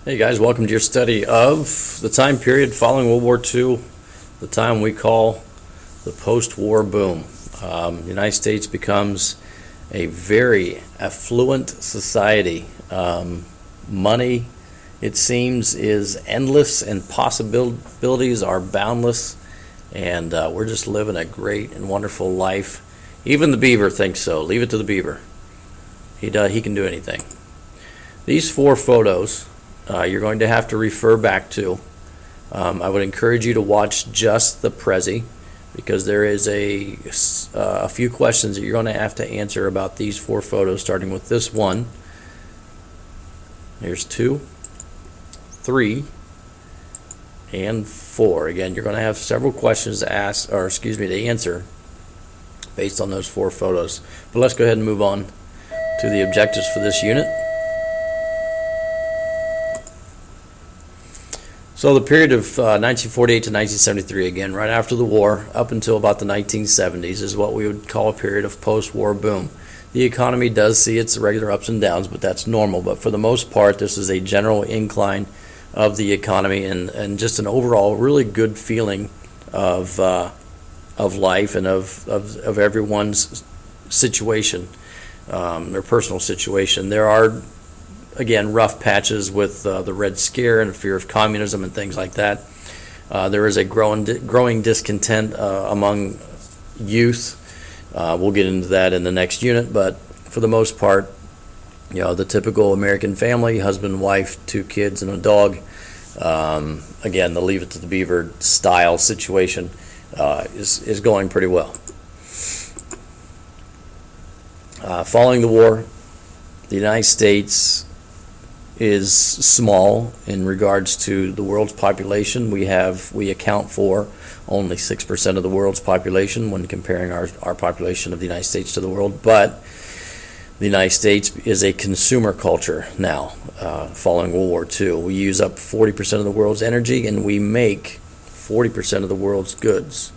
Hey guys, welcome to your study of the time period following World War II, the time we call the post-war boom. The United States becomes a very affluent society. Money, it seems, is endless and possibilities are boundless, and we're just living a great and wonderful life. Even the beaver thinks so. Leave it to the beaver. He can do anything. These four photos you're going to have to refer back to. I would encourage you to watch just the Prezi, because there is a few questions that you're going to have to answer about these four photos, starting with this one. Here's 2, 3, and 4. Again, you're going to have several questions to answer based on those four photos. But let's go ahead and move on to the objectives for this unit. So the period of 1948 to 1973, again, right after the war, up until about the 1970s, is what we would call a period of post-war boom. The economy does see its regular ups and downs, but that's normal. But for the most part, this is a general incline of the economy and just an overall really good feeling of life and of everyone's situation, their personal situation. There are, again, rough patches with the Red Scare and the fear of communism and things like that. There is a growing discontent among youth. We'll get into that in the next unit, but for the most part, the typical American family, husband, wife, 2 kids, and a dog. Again, the leave it to the beaver style situation is going pretty well. Following the war, the United States is small in regards to the world's population. We account for only 6% of the world's population when comparing our population of the United States to the world, but the United States is a consumer culture now, following World War II. We use up 40% of the world's energy, and we make 40% of the world's goods.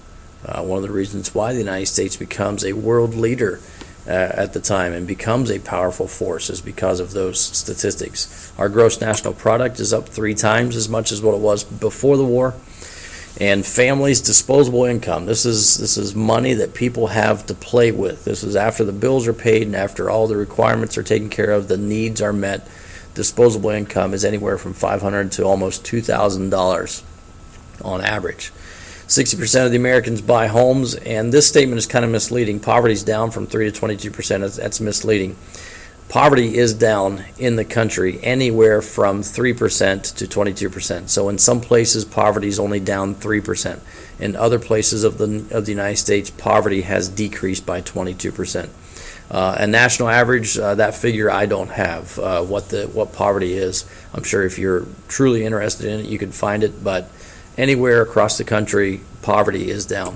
One of the reasons why the United States becomes a world leader at the time and becomes a powerful force is because of those statistics. Our gross national product is up 3 times as much as what it was before the war. And families' disposable income, this is money that people have to play with. This is after the bills are paid and after all the requirements are taken care of, the needs are met. Disposable income is anywhere from $500 to almost $2,000 on average. 60% of the Americans buy homes, and this statement is kind of misleading. Poverty is down from 3 to 22%. That's misleading. Poverty is down in the country anywhere from 3% to 22%. So in some places, poverty is only down 3%. In other places of the United States, poverty has decreased by 22%. A national average, that figure I don't have, what poverty is. I'm sure if you're truly interested in it, you can find it, but anywhere across the country, poverty is down.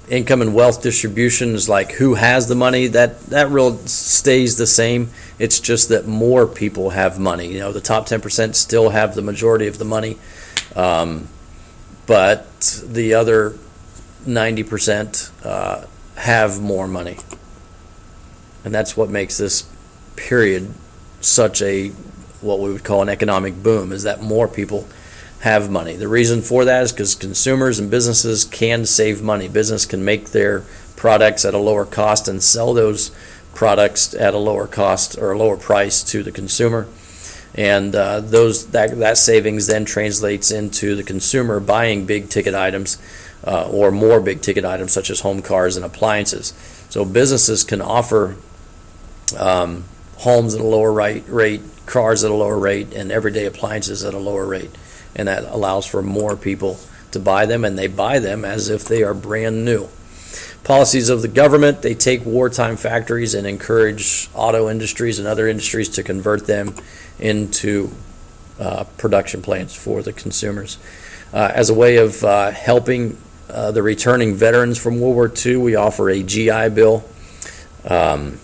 Income and wealth distribution is like who has the money. That real stays the same. It's just that more people have money. The top 10% still have the majority of the money, but the other 90% have more money, and that's what makes this period such a what we would call an economic boom, is that more people have money. The reason for that is because consumers and businesses can save money. Business can make their products at a lower cost and sell those products at a lower cost or a lower price to the consumer, and that savings then translates into the consumer buying big ticket items or more big ticket items such as home, cars, and appliances. So businesses can offer homes at a lower rate, cars at a lower rate, and everyday appliances at a lower rate. And that allows for more people to buy them, and they buy them as if they are brand new. Policies of the government, they take wartime factories and encourage auto industries and other industries to convert them into production plants for the consumers. As a way of helping the returning veterans from World War II, we offer a GI Bill. $15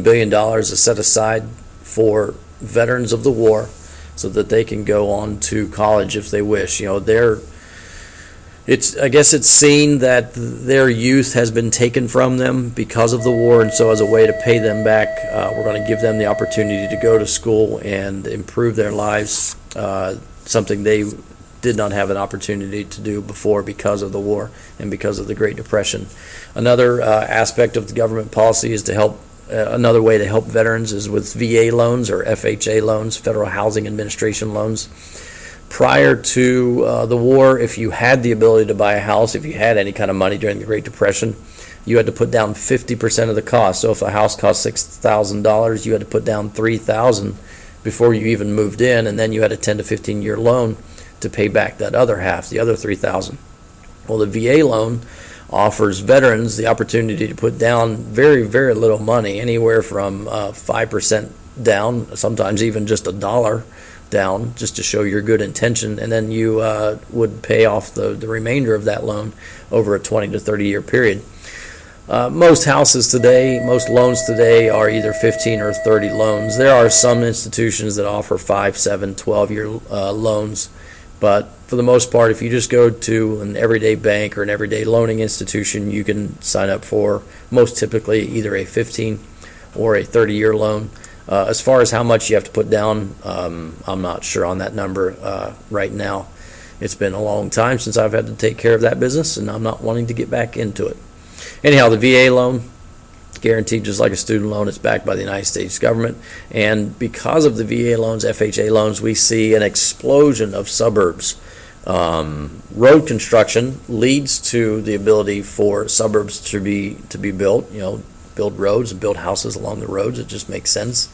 billion is set aside for veterans of the war so that they can go on to college if they wish. I guess it's seen that their youth has been taken from them because of the war, and so as a way to pay them back, we're going to give them the opportunity to go to school and improve their lives, something they did not have an opportunity to do before because of the war and because of the Great Depression. Another aspect of the government policy is to help, another way to help veterans is with VA loans or FHA loans, Federal Housing Administration loans. Prior to the war, if you had the ability to buy a house, if you had any kind of money during the Great Depression, you had to put down 50% of the cost. So if a house cost $6,000, you had to put down $3,000 before you even moved in, and then you had a 10 to 15-year loan to pay back that other half, the other $3,000. Well, the VA loan offers veterans the opportunity to put down very, very little money, anywhere from 5% down, sometimes even just $1 down, just to show your good intention, and then you would pay off the remainder of that loan over a 20 to 30 year period. Most houses today, most loans today are either 15 or 30 loans. There are some institutions that offer 5, 7, 12-year loans, but for the most part, if you just go to an everyday bank or an everyday loaning institution, you can sign up for most typically either a 15 or a 30-year loan. As far as how much you have to put down, I'm not sure on that number right now. It's been a long time since I've had to take care of that business, and I'm not wanting to get back into it. Anyhow, the VA loan, guaranteed just like a student loan, it's backed by the United States government. And because of the VA loans, FHA loans, we see an explosion of suburbs. Road construction leads to the ability for suburbs to be built, build roads and build houses along the roads. It just makes sense.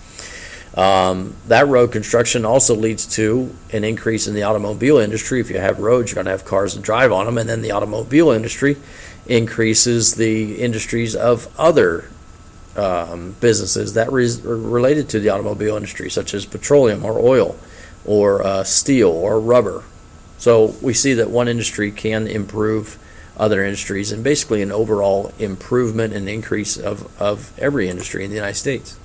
That road construction also leads to an increase in the automobile industry. If you have roads, you're going to have cars to drive on them, and then the automobile industry increases the industries of other businesses that are related to the automobile industry, such as petroleum or oil or steel or rubber. So we see that one industry can improve other industries, and basically an overall improvement and increase of every industry in the United States.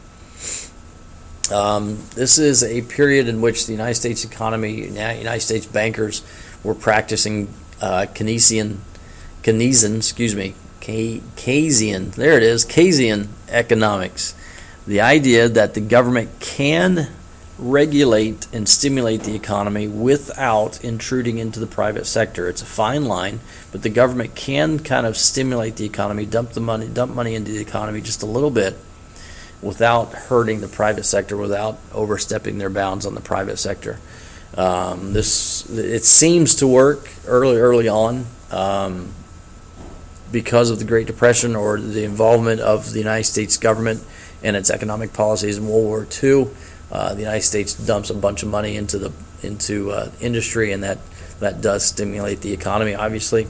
This is a period in which the United States economy, United States bankers were practicing Keynesian economics. The idea that the government can regulate and stimulate the economy without intruding into the private sector. It's a fine line, but the government can kind of stimulate the economy, dump money into the economy just a little bit without hurting the private sector, without overstepping their bounds on the private sector. It seems to work early on because of the Great Depression or the involvement of the United States government and its economic policies in World War II. The United States dumps a bunch of money into industry, and that does stimulate the economy, obviously.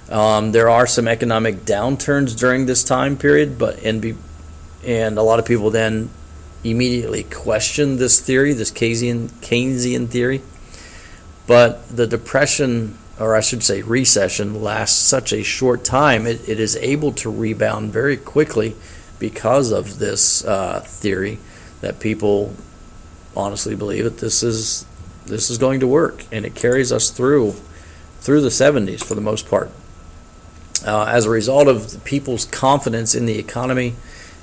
There are some economic downturns during this time period, and a lot of people then immediately question this theory, this Keynesian theory. But the depression, or I should say recession, lasts such a short time, it is able to rebound very quickly because of this theory, that people honestly believe that this is going to work, and it carries us through the 70s for the most part. As a result of the people's confidence in the economy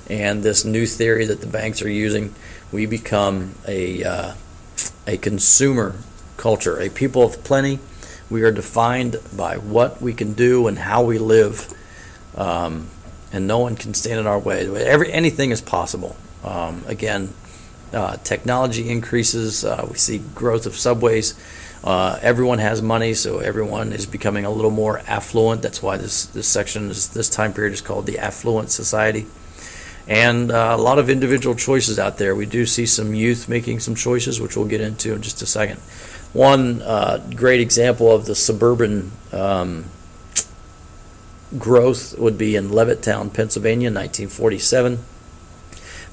and this new theory that the banks are using, we become a consumer culture, a people of plenty. We are defined by what we can do and how we live, and no one can stand in our way. Anything is possible. Technology increases. We see growth of subways. Everyone has money, so everyone is becoming a little more affluent. That's why this time period is called the affluent society. And a lot of individual choices out there. We do see some youth making some choices, which we'll get into in just a second. One great example of the suburban growth would be in Levittown, Pennsylvania, 1947.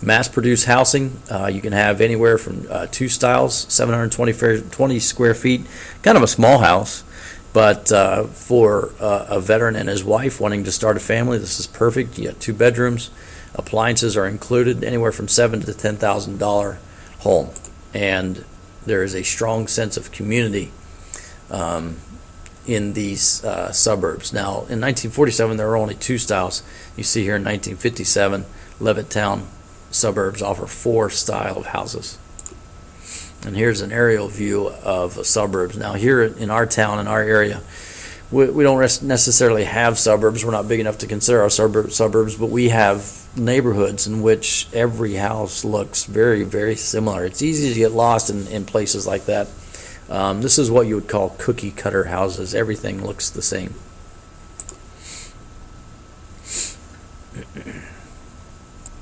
Mass-produced housing. You can have anywhere from two styles, 720 square feet, kind of a small house. But for a veteran and his wife wanting to start a family, this is perfect. You got 2 bedrooms. Appliances are included, anywhere from $7,000 to $10,000 home. And there is a strong sense of community in these suburbs. Now, in 1947, there were only two styles. You see here in 1957, Levittown suburbs offer 4 styles of houses. And here's an aerial view of suburbs. Now, here in our town, in our area, we don't necessarily have suburbs. We're not big enough to consider our suburbs, but we have neighborhoods in which every house looks very, very similar. It's easy to get lost in places like that. This is what you would call cookie cutter houses. Everything looks the same.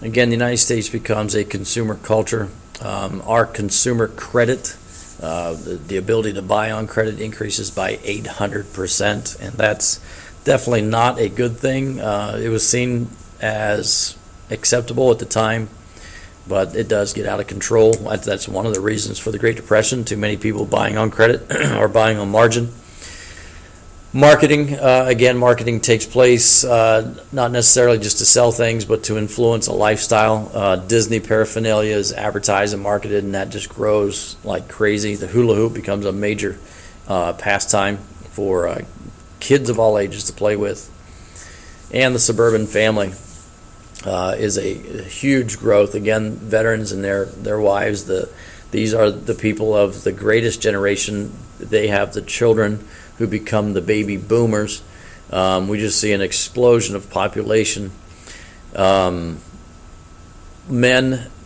Again, the United States becomes a consumer culture. Our consumer credit, the ability to buy on credit, increases by 800%, and that's definitely not a good thing. It was seen as acceptable at the time, but it does get out of control. That's one of the reasons for the Great Depression. Too many people buying on credit or buying on margin. Marketing, again, marketing takes place not necessarily just to sell things, but to influence a lifestyle. Disney paraphernalia is advertised and marketed, and that just grows like crazy. The hula hoop becomes a major pastime for kids of all ages to play with. And the suburban family is a huge growth. Again, veterans and their wives, these are the people of the greatest generation. They have the children who become the baby boomers. We just see an explosion of population. Men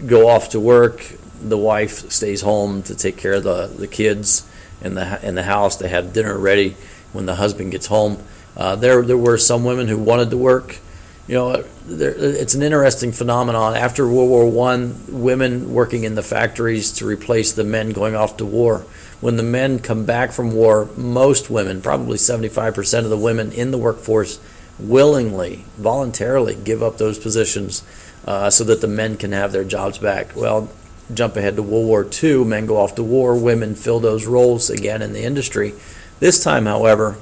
go off to work. The wife stays home to take care of the kids in the house. They have dinner ready when the husband gets home. There were some women who wanted to work. It's an interesting phenomenon. After World War I, women working in the factories to replace the men going off to war. When the men come back from war, most women, probably 75% of the women in the workforce, willingly, voluntarily give up those positions so that the men can have their jobs back. Well, jump ahead to World War II, men go off to war, women fill those roles again in the industry. This time, however,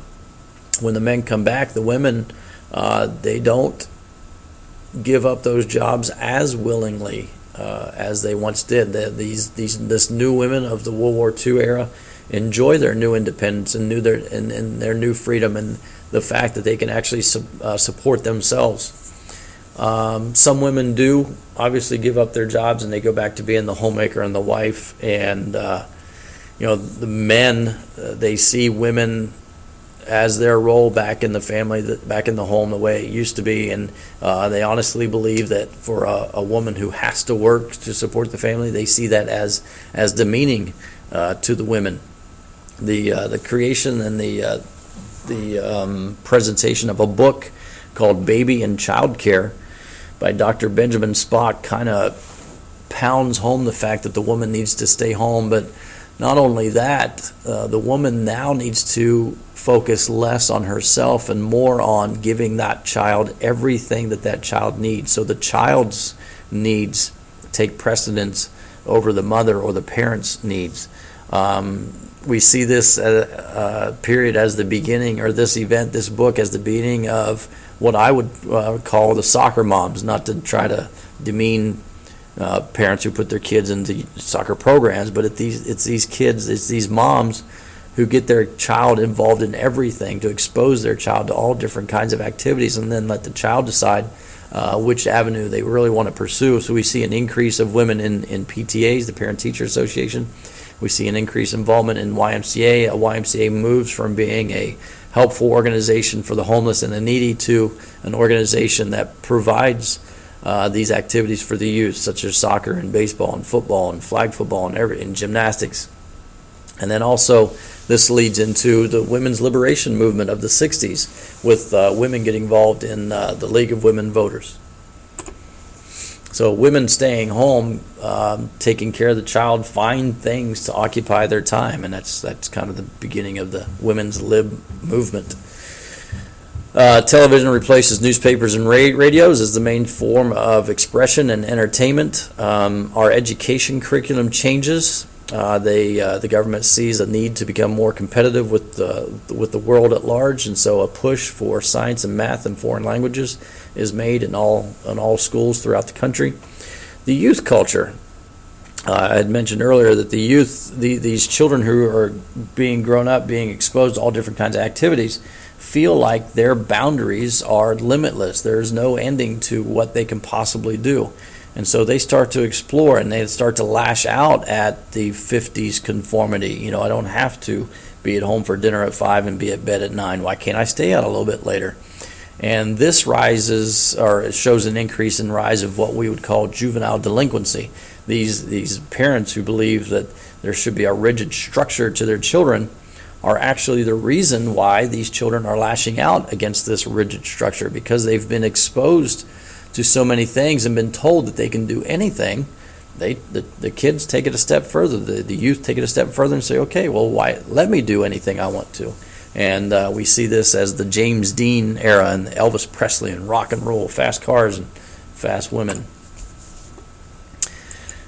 when the men come back, the women, they don't give up those jobs as willingly as they once did. This new women of the World War II era enjoy their new independence and their new freedom and the fact that they can actually support themselves. Some women do obviously give up their jobs and they go back to being the homemaker and the wife. And the men, they see women as their role back in the family, back in the home, the way it used to be, and they honestly believe that for a woman who has to work to support the family, they see that as demeaning to the women. The creation and the presentation of a book called Baby and Child Care by Dr. Benjamin Spock kind of pounds home the fact that the woman needs to stay home, but not only that, the woman now needs to focus less on herself and more on giving that child everything that child needs. So the child's needs take precedence over the mother or the parent's needs. We see this period as the beginning, or this event, this book, as the beginning of what I would call the soccer moms, not to try to demean parents who put their kids into soccer programs, but it's these kids, it's these moms who get their child involved in everything, to expose their child to all different kinds of activities and then let the child decide which avenue they really want to pursue. So we see an increase of women in PTAs, the Parent-Teacher Association. We see an increased involvement in YMCA. A YMCA moves from being a helpful organization for the homeless and the needy to an organization that provides these activities for the youth, such as soccer and baseball and football and flag football and gymnastics. And then also this leads into the women's liberation movement of the 60s with women getting involved in the League of Women Voters. So women staying home, taking care of the child, find things to occupy their time, and that's kind of the beginning of the women's lib movement. Television replaces newspapers and radios as the main form of expression and entertainment. Our education curriculum changes. The government sees a need to become more competitive with the world at large, and so a push for science and math and foreign languages is made in all schools throughout the country. The youth culture I had mentioned earlier that the youth, these children who are being grown up, being exposed to all different kinds of activities, feel like their boundaries are limitless. There's no ending to what they can possibly do. And so they start to explore, and they start to lash out at the 50s conformity. I don't have to be at home for dinner at 5 and be at bed at 9. Why can't I stay out a little bit later? And this rises, or it shows an increase in rise of what we would call juvenile delinquency. These parents who believe that there should be a rigid structure to their children are actually the reason why these children are lashing out against this rigid structure, because they've been exposed to so many things and been told that they can do anything. The kids take it a step further. The youth take it a step further and say, okay, well, why let me do anything I want to. And we see this as the James Dean era and Elvis Presley and rock and roll, fast cars and fast women.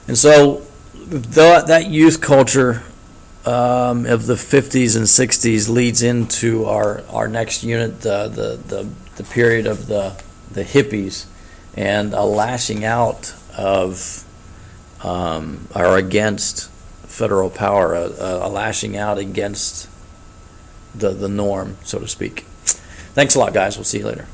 And so that youth culture of the 50s and 60s leads into our next unit, the period of the hippies, and a lashing out of or against federal power, a lashing out against the norm, so to speak. Thanks a lot, guys. We'll see you later.